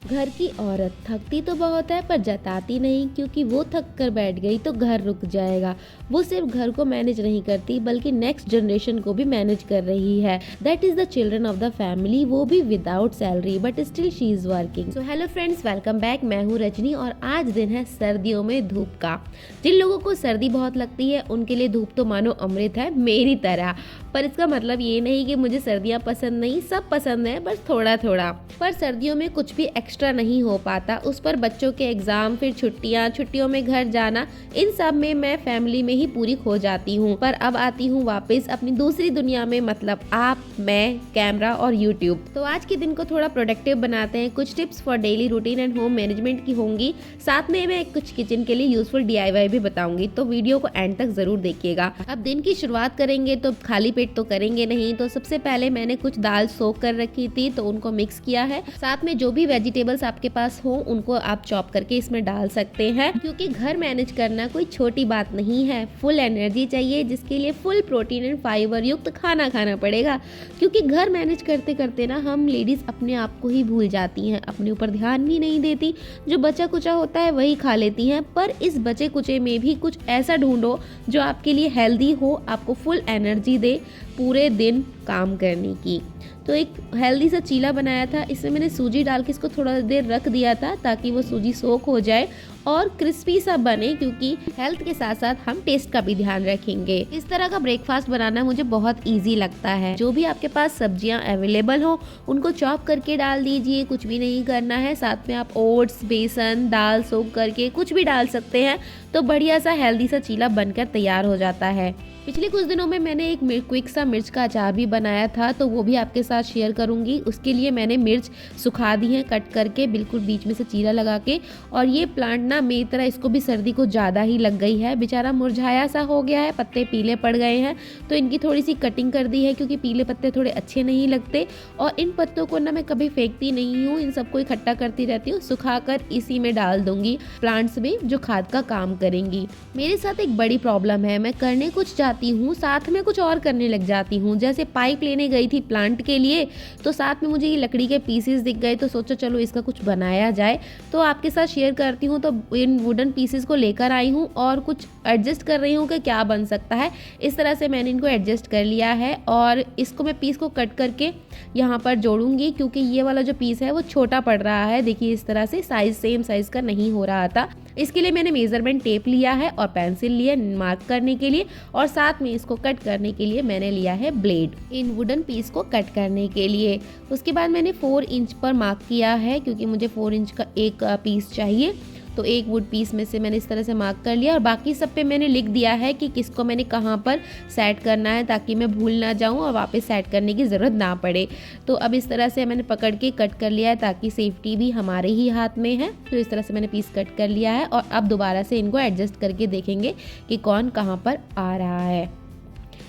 घर की औरत थकती तो बहुत है पर जताती नहीं, क्योंकि वो थक कर बैठ गई तो घर रुक जाएगा। वो सिर्फ घर को मैनेज नहीं करती बल्कि नेक्स्ट जनरेशन को भी मैनेज कर रही है। That is the children of the family, वो भी without salary but still she is working. So hello friends, welcome back. मैं हूँ रजनी और आज दिन है सर्दियों में धूप का। जिन लोगों को सर्दी बहुत लगती है उनके लिए धूप तो मानो अमृत है, मेरी तरह। पर इसका मतलब ये नहीं कि मुझे सर्दियाँ पसंद नहीं, सब पसंद है, बस थोड़ा थोड़ा। पर सर्दियों में कुछ भी एक्स्ट्रा नहीं हो पाता, उस पर बच्चों के एग्जाम, फिर छुट्टियों में घर जाना, इन सब में मैं फैमिली में ही पूरी खो जाती हूँ। पर अब आती हूँ वापस अपनी दूसरी दुनिया में, मतलब आप, मैं, कैमरा और यूट्यूब। तो आज के दिन को थोड़ा प्रोडक्टिव बनाते हैं। कुछ tips for daily routine and home management की होंगी, साथ में मैं कुछ किचन के लिए यूजफुल DIY भी बताऊंगी, तो वीडियो को एंड तक जरूर देखिएगा। अब दिन की शुरुआत करेंगे तो खाली पेट तो करेंगे नहीं, तो सबसे पहले मैंने कुछ दाल सोक कर रखी थी तो उनको मिक्स किया है। साथ में जो भी वेजिटेबल्स आपके पास हो उनको आप चॉप करके इसमें डाल सकते हैं, क्योंकि घर मैनेज करना कोई छोटी बात नहीं है। फुल एनर्जी चाहिए, जिसके लिए फुल प्रोटीन एंड फाइबर युक्त खाना खाना पड़ेगा, क्योंकि घर मैनेज करते करते ना हम लेडीज अपने आप को ही भूल जाती हैं, अपने ऊपर ध्यान भी नहीं देती। जो बचा कुचा होता है वही खा लेती हैं। पर इस बचे कुचे में भी कुछ ऐसा ढूंढो जो आपके लिए हेल्दी हो, आपको फुल एनर्जी दे पूरे दिन काम करने की। तो एक हेल्दी सा चीला बनाया था, इसमें मैंने सूजी डाल के इसको थोड़ा देर रख दिया था ताकि वो सूजी सोक हो जाए और क्रिस्पी सा बने, क्योंकि हेल्थ के साथ साथ हम टेस्ट का भी ध्यान रखेंगे। इस तरह का ब्रेकफास्ट बनाना मुझे बहुत इजी लगता है। जो भी आपके पास सब्जियां अवेलेबल हो उनको चॉप करके डाल दीजिए, कुछ भी नहीं करना है। साथ में आप ओट्स, बेसन, दाल सोक करके कुछ भी डाल सकते हैं, तो बढ़िया सा हेल्दी सा चीला बनकर तैयार हो जाता है। पिछले कुछ दिनों में मैंने एक क्विक सा मिर्च का अचार भी बनाया था, तो वो भी आपके साथ शेयर करूंगी। उसके लिए मैंने मिर्च सुखा दी है कट करके, बिल्कुल बीच में से चीरा लगा के। और ये प्लांट ना मेरी तरह इसको भी सर्दी को ज़्यादा ही लग गई है, बेचारा मुरझाया सा हो गया है, पत्ते पीले पड़ गए हैं, तो इनकी थोड़ी सी कटिंग कर दी है, क्योंकि पीले पत्ते थोड़े अच्छे नहीं लगते। और इन पत्तों को ना मैं कभी फेंकती नहीं हूँ, इन सबको इकट्ठा करती रहती हूँ, सुखा कर इसी में डाल दूंगी प्लांट्स में, जो खाद का काम करेंगी। मेरे साथ एक बड़ी प्रॉब्लम है, मैं करने कुछ हूँ, साथ में कुछ और करने लग जाती हूँ। जैसे पाइप लेने गई थी प्लांट के लिए, तो साथ में मुझे ये लकड़ी के पीसेस दिख गए, तो सोचा चलो इसका कुछ बनाया जाए, तो आपके साथ शेयर करती हूँ। तो इन वुडन पीसेस को लेकर आई हूँ और कुछ एडजस्ट कर रही हूँ कि क्या बन सकता है। इस तरह से मैंने इनको एडजस्ट कर लिया है और इसको मैं पीस को कट करके यहाँ पर जोड़ूंगी, क्योंकि ये वाला जो पीस है वो छोटा पड़ रहा है। देखिए इस तरह से साइज सेम साइज का नहीं हो रहा था। इसके लिए मैंने मेजरमेंट टेप लिया है और पेंसिल लिया मार्क करने के लिए, और साथ में इसको कट करने के लिए मैंने लिया है ब्लेड, इन वुडन पीस को कट करने के लिए। उसके बाद मैंने 4 इंच पर मार्क किया है, क्योंकि मुझे 4 इंच का एक पीस चाहिए। तो एक वुड पीस में से मैंने इस तरह से मार्क कर लिया, और बाकी सब पे मैंने लिख दिया है कि किसको मैंने कहाँ पर सेट करना है, ताकि मैं भूल ना जाऊँ और वापस सेट करने की ज़रूरत ना पड़े। तो अब इस तरह से मैंने पकड़ के कट कर लिया है, ताकि सेफ्टी भी हमारे ही हाथ में है। तो इस तरह से मैंने पीस कट कर लिया है, और अब दोबारा से इनको एडजस्ट करके देखेंगे कि कौन कहाँ पर आ रहा है।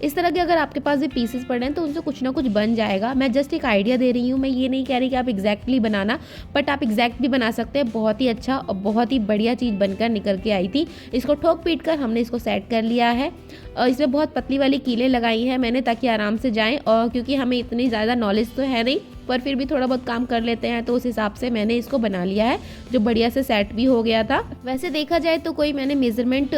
इस तरह के अगर आपके पास भी पीसेस पड़े हैं तो उनसे कुछ ना कुछ बन जाएगा। मैं जस्ट एक आइडिया दे रही हूँ, मैं ये नहीं कह रही कि आप एग्जैक्टली बनाना, बट आप एग्जैक्ट भी बना सकते हैं। बहुत ही अच्छा और बहुत ही बढ़िया चीज़ बनकर निकल के आई थी। इसको ठोक पीट कर हमने इसको सेट कर लिया है, और इसमें बहुत पतली वाली कीलें लगाई हैं मैंने, ताकि आराम से जाएँ। और क्योंकि हमें इतनी ज़्यादा नॉलेज तो है नहीं, पर फिर भी थोड़ा बहुत काम कर लेते हैं, तो उस हिसाब से मैंने इसको बना लिया है, जो बढ़िया से सेट भी हो गया था। वैसे देखा जाए तो कोई मैंने मेजरमेंट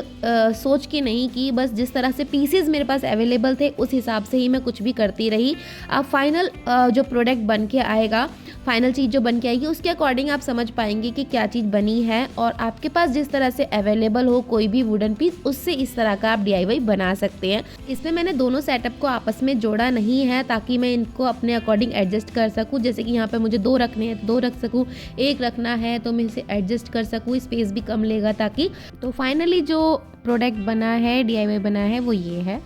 सोच के नहीं की, बस जिस तरह से पीसेस मेरे पास अवेलेबल थे उस हिसाब से ही मैं कुछ भी करती रही। अब फाइनल जो प्रोडक्ट बन के आएगा, फाइनल चीज़ जो बन के आएगी, उसके अकॉर्डिंग आप समझ पाएंगे कि क्या चीज़ बनी है। और आपके पास जिस तरह से अवेलेबल हो कोई भी वुडन पीस, उससे इस तरह का आप DIY बना सकते हैं। इसमें मैंने दोनों सेटअप को आपस में जोड़ा नहीं है, ताकि मैं इनको अपने अकॉर्डिंग एडजस्ट कर सकूं। जैसे कि यहाँ पे मुझे 2 रखने हैं तो 2 रख सकूं, एक रखना है तो मैं इसे एडजस्ट कर सकूं, स्पेस भी कम लेगा ताकि। तो फाइनली जो प्रोडक्ट बना है, DIY बना है, वो ये है।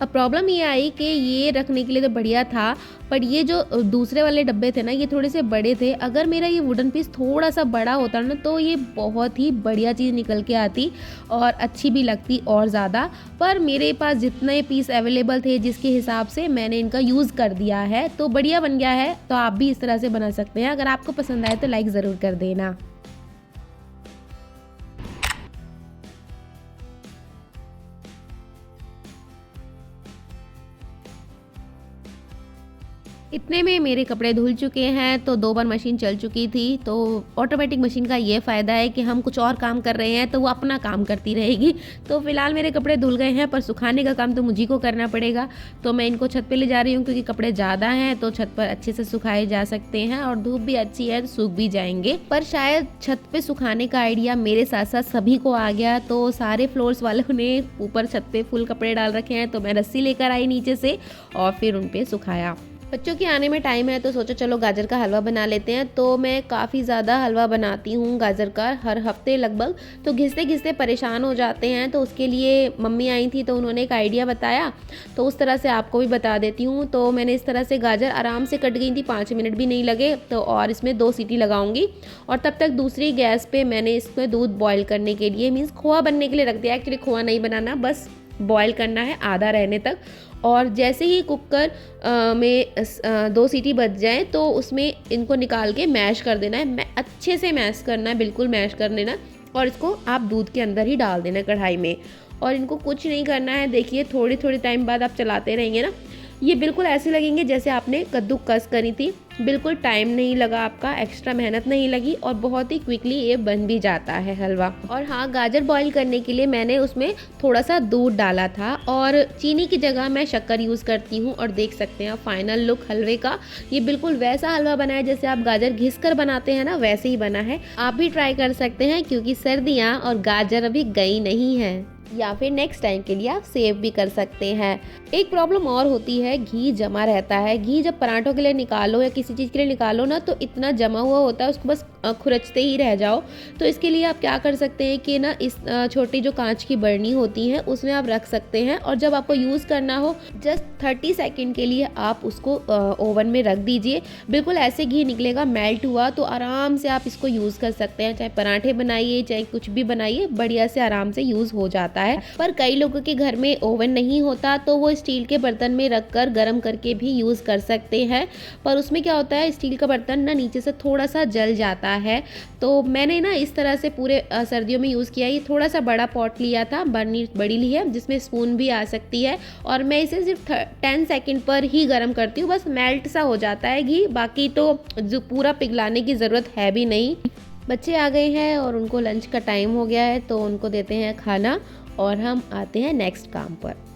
अब प्रॉब्लम ये आई कि ये रखने के लिए तो बढ़िया था, पर ये जो दूसरे वाले डब्बे थे ना, ये थोड़े से बड़े थे। अगर मेरा ये वुडन पीस थोड़ा सा बड़ा होता ना, तो ये बहुत ही बढ़िया चीज़ निकल के आती और अच्छी भी लगती और ज़्यादा। पर मेरे पास जितने पीस अवेलेबल थे, जिसके हिसाब से मैंने इनका यूज़ कर दिया है, तो बढ़िया बन गया है। तो आप भी इस तरह से बना सकते हैं। अगर आपको पसंद आए तो लाइक ज़रूर कर देना। इतने में मेरे कपड़े धुल चुके हैं, तो 2 बार मशीन चल चुकी थी। तो ऑटोमेटिक मशीन का ये फ़ायदा है कि हम कुछ और काम कर रहे हैं तो वो अपना काम करती रहेगी। तो फ़िलहाल मेरे कपड़े धुल गए हैं, पर सुखाने का काम तो मुझी को करना पड़ेगा। तो मैं इनको छत पे ले जा रही हूँ क्योंकि कपड़े ज़्यादा हैं, तो छत पर अच्छे से सुखाए जा सकते हैं और धूप भी अच्छी है तो सूख भी जाएंगे। पर शायद छत पे सुखाने का आइडिया मेरे साथ साथ सभी को आ गया, तो सारे फ्लोर्स वालों ने ऊपर छत पे फुल कपड़े डाल रखे हैं। तो मैं रस्सी लेकर आई नीचे से और फिर उन पे सुखाया। बच्चों के आने में टाइम है तो सोचा चलो गाजर का हलवा बना लेते हैं। तो मैं काफ़ी ज़्यादा हलवा बनाती हूँ गाजर का हर हफ्ते लगभग। तो घिसते घिसते परेशान हो जाते हैं, तो उसके लिए मम्मी आई थी तो उन्होंने एक आइडिया बताया, तो उस तरह से आपको भी बता देती हूँ। तो मैंने इस तरह से गाजर आराम से कट गई थी, 5 मिनट भी नहीं लगे। तो और इसमें 2 सीटी लगाऊंगी और तब तक दूसरी गैस पे मैंने इसमें दूध बॉयल करने के लिए मीन्स खोआ बनने के लिए रख दिया। एक्चुअली खोआ नहीं बनाना, बस बॉयल करना है आधा रहने तक। और जैसे ही कुकर में 2 सीटी बज जाए तो उसमें इनको निकाल के मैश कर देना है। अच्छे से मैश करना है, बिल्कुल मैश कर लेना। और इसको आप दूध के अंदर ही डाल देना कढ़ाई में, और इनको कुछ नहीं करना है। देखिए थोड़ी थोड़ी टाइम बाद आप चलाते रहेंगे ना, ये बिल्कुल ऐसे लगेंगे जैसे आपने कद्दूकस करी थी। बिल्कुल टाइम नहीं लगा, आपका एक्स्ट्रा मेहनत नहीं लगी और बहुत ही क्विकली ये बन भी जाता है हलवा। और हाँ, गाजर बॉईल करने के लिए मैंने उसमें थोड़ा सा दूध डाला था और चीनी की जगह मैं शक्कर यूज़ करती हूँ। और देख सकते हैं फाइनल लुक हलवे का, ये बिल्कुल वैसा हलवा बना है जैसे आप गाजर घिस कर बनाते हैं ना, वैसे ही बना है। आप भी ट्राई कर सकते हैं क्योंकि सर्दियाँ और गाजर अभी गई नहीं है। या फिर नेक्स्ट टाइम के लिए आप सेव भी कर सकते हैं। एक प्रॉब्लम और होती है, घी जमा रहता है। घी जब पराठों के लिए निकालो या किसी चीज़ के लिए निकालो ना, तो इतना जमा हुआ होता है, उसको बस खुरचते ही रह जाओ। तो इसके लिए आप क्या कर सकते हैं कि ना, इस छोटी जो कांच की बरनी होती है उसमें आप रख सकते हैं, और जब आपको यूज़ करना हो जस्ट 30 सेकेंड के लिए आप उसको ओवन में रख दीजिए। बिल्कुल ऐसे घी निकलेगा, मेल्ट हुआ, तो आराम से आप इसको यूज़ कर सकते हैं। चाहे पराठे बनाइए चाहे कुछ भी बनाइए, बढ़िया से आराम से यूज़ हो जाता है। पर कई लोगों के घर में ओवन नहीं होता तो वो स्टील के बर्तन में रखकर गर्म करके भी यूज़ कर सकते हैं। पर उसमें क्या होता है, स्टील का बर्तन ना नीचे से थोड़ा सा जल जाता है। तो मैंने ना इस तरह से पूरे सर्दियों में यूज़ किया। ये थोड़ा सा बड़ा पॉट लिया था, बर्नी बड़ी ली है जिसमें स्पून भी आ सकती है, और मैं इसे सिर्फ 10 सेकेंड पर ही गर्म करती हूँ। बस मेल्ट सा हो जाता है घी, बाकी तो जो पूरा पिघलाने की ज़रूरत है भी नहीं। बच्चे आ गए हैं और उनको लंच का टाइम हो गया है, तो उनको देते हैं खाना और हम आते हैं नेक्स्ट काम पर।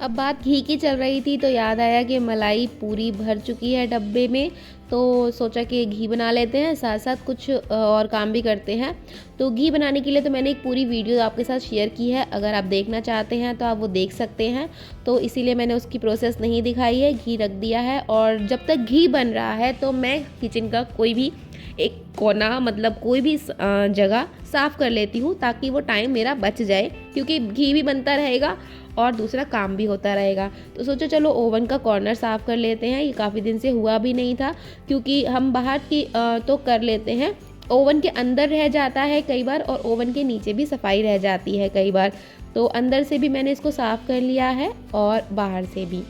अब बात घी की चल रही थी तो याद आया कि मलाई पूरी भर चुकी है डब्बे में, तो सोचा कि घी बना लेते हैं, साथ साथ कुछ और काम भी करते हैं। तो घी बनाने के लिए तो मैंने एक पूरी वीडियो आपके साथ शेयर की है, अगर आप देखना चाहते हैं तो आप वो देख सकते हैं। तो इसीलिए मैंने उसकी प्रोसेस नहीं दिखाई है, घी रख दिया है। और जब तक घी बन रहा है तो मैं किचन का कोई भी एक कोना, मतलब कोई भी जगह साफ़ कर लेती हूँ, ताकि वो टाइम मेरा बच जाए, क्योंकि घी भी बनता रहेगा और दूसरा काम भी होता रहेगा। तो सोचो चलो ओवन का कॉर्नर साफ़ कर लेते हैं, ये काफ़ी दिन से हुआ भी नहीं था, क्योंकि हम बाहर की तो कर लेते हैं, ओवन के अंदर रह जाता है कई बार, और ओवन के नीचे भी सफाई रह जाती है कई बार। तो अंदर से भी मैंने इसको साफ़ कर लिया है और बाहर से भी।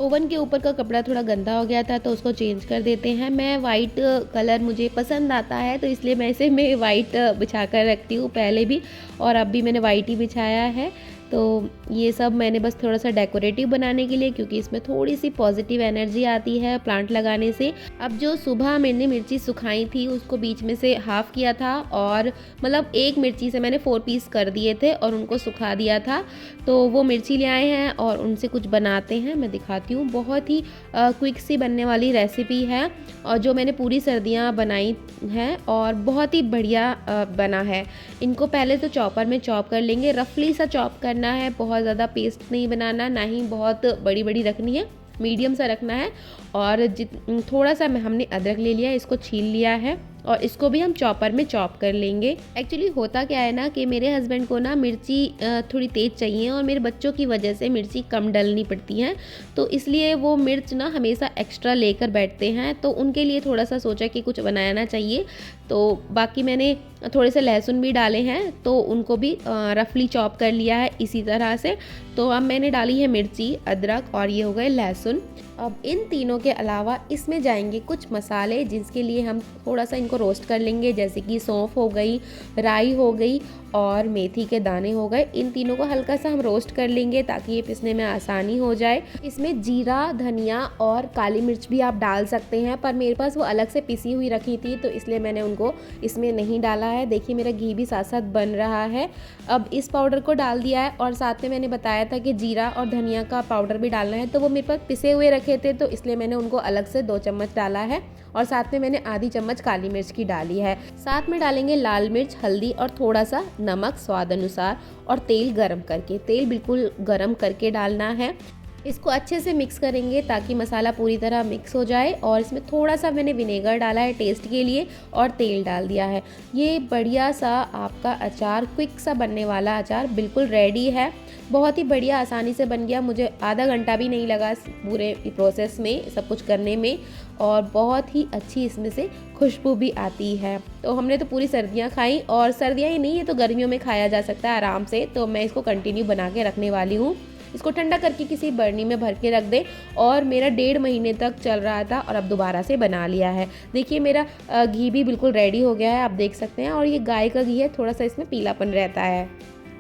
ओवन के ऊपर का कपड़ा थोड़ा गंदा हो गया था तो उसको चेंज कर देते हैं। मैं वाइट कलर मुझे पसंद आता है, तो इसलिए मैं इसे वाइट बिछा कर रखती हूँ पहले भी, और अब भी मैंने वाइट ही बिछाया है। तो ये सब मैंने बस थोड़ा सा डेकोरेटिव बनाने के लिए, क्योंकि इसमें थोड़ी सी पॉजिटिव एनर्जी आती है प्लांट लगाने से। अब जो सुबह मैंने मिर्ची सुखाई थी उसको बीच में से हाफ़ किया था, और मतलब एक मिर्ची से मैंने 4 पीस कर दिए थे और उनको सुखा दिया था। तो वो मिर्ची ले आए हैं और उनसे कुछ बनाते हैं, मैं दिखाती हूँ। बहुत ही क्विक सी बनने वाली रेसिपी है, और जो मैंने पूरी सर्दियाँ बनाई हैं, और बहुत ही बढ़िया बना है। इनको पहले तो चॉपर में चॉप कर लेंगे, रफली सा चॉप करना है, बहुत ज़्यादा पेस्ट नहीं बनाना, ना ही बहुत बड़ी बड़ी रखनी है, मीडियम सा रखना है। और थोड़ा सा हमने अदरक ले लिया है, इसको छील लिया है, और इसको भी हम चॉपर में चॉप कर लेंगे। एक्चुअली होता क्या है ना कि मेरे हस्बैंड को ना मिर्ची थोड़ी तेज़ चाहिए और मेरे बच्चों की वजह से मिर्ची कम डलनी पड़ती हैं, तो इसलिए वो मिर्च ना हमेशा एक्स्ट्रा लेकर बैठते हैं। तो उनके लिए थोड़ा सा सोचा कि कुछ बनाना चाहिए, तो बाकी मैंने थोड़े से लहसुन भी डाले हैं, तो उनको भी रफली चॉप कर लिया है इसी तरह से। तो अब मैंने डाली है मिर्ची, अदरक और ये हो गए लहसुन। अब इन तीनों के अलावा इसमें जाएंगे कुछ मसाले, जिसके लिए हम थोड़ा सा इनको रोस्ट कर लेंगे, जैसे कि सौंफ हो गई, राई हो गई और मेथी के दाने हो गए। इन तीनों को हल्का सा हम रोस्ट कर लेंगे ताकि ये पिसने में आसानी हो जाए। इसमें जीरा, धनिया और काली मिर्च भी आप डाल सकते हैं, पर मेरे पास वो अलग से पिसी हुई रखी थी तो इसलिए मैंने उनको इसमें नहीं डाला है। देखिए मेरा घी भी साथ साथ बन रहा है। अब इस पाउडर को डाल दिया है और साथ में मैंने बताया था कि जीरा और धनिया का पाउडर भी डालना है, तो वो मेरे पास पिसे हुए रखे थे तो इसलिए मैंने उनको अलग से 2 चम्मच डाला है। और साथ में मैंने आधी चम्मच काली मिर्च की डाली है। साथ में डालेंगे लाल मिर्च, हल्दी और थोड़ा सा नमक स्वाद अनुसार, और तेल गरम करके, तेल बिल्कुल गरम करके डालना है। इसको अच्छे से मिक्स करेंगे ताकि मसाला पूरी तरह मिक्स हो जाए। और इसमें थोड़ा सा मैंने विनेगर डाला है टेस्ट के लिए और तेल डाल दिया है। ये बढ़िया सा आपका अचार, क्विक सा बनने वाला अचार बिल्कुल रेडी है। बहुत ही बढ़िया, आसानी से बन गया, मुझे आधा घंटा भी नहीं लगा पूरे प्रोसेस में सब कुछ करने में, और बहुत ही अच्छी इसमें से खुशबू भी आती है। तो हमने तो पूरी सर्दियाँ खाई, और सर्दियाँ ही नहीं, ये तो गर्मियों में खाया जा सकता है आराम से। तो मैं इसको कंटिन्यू बना के रखने वाली हूँ। इसको ठंडा करके किसी बर्नी में भर के रख दे। और मेरा 1.5 महीने तक चल रहा था और अब दोबारा से बना लिया है। देखिए मेरा घी भी बिल्कुल रेडी हो गया है, आप देख सकते हैं। और ये गाय का घी है, थोड़ा सा इसमें पीलापन रहता है।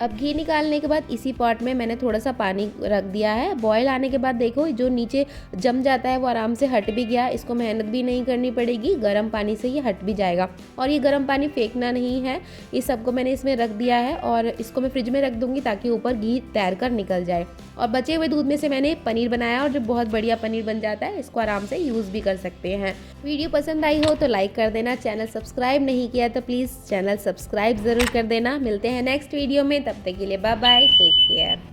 अब घी निकालने के बाद इसी पॉट में मैंने थोड़ा सा पानी रख दिया है। बॉयल आने के बाद देखो जो नीचे जम जाता है वो आराम से हट भी गया। इसको मेहनत भी नहीं करनी पड़ेगी, गर्म पानी से ये हट भी जाएगा। और ये गर्म पानी फेंकना नहीं है। इस सबको मैंने इसमें रख दिया है और इसको मैं फ्रिज में रख दूंगी ताकि ऊपर घी तैर कर निकल जाए। और बचे हुए दूध में से मैंने पनीर बनाया और जो बहुत बढ़िया पनीर बन जाता है। इसको आराम से यूज़ भी कर सकते हैं। वीडियो पसंद आई हो तो लाइक कर देना। चैनल सब्सक्राइब नहीं किया तो प्लीज़ चैनल सब्सक्राइब ज़रूर कर देना। मिलते हैं नेक्स्ट वीडियो में, तब तक के लिए बाय बाय, टेक केयर।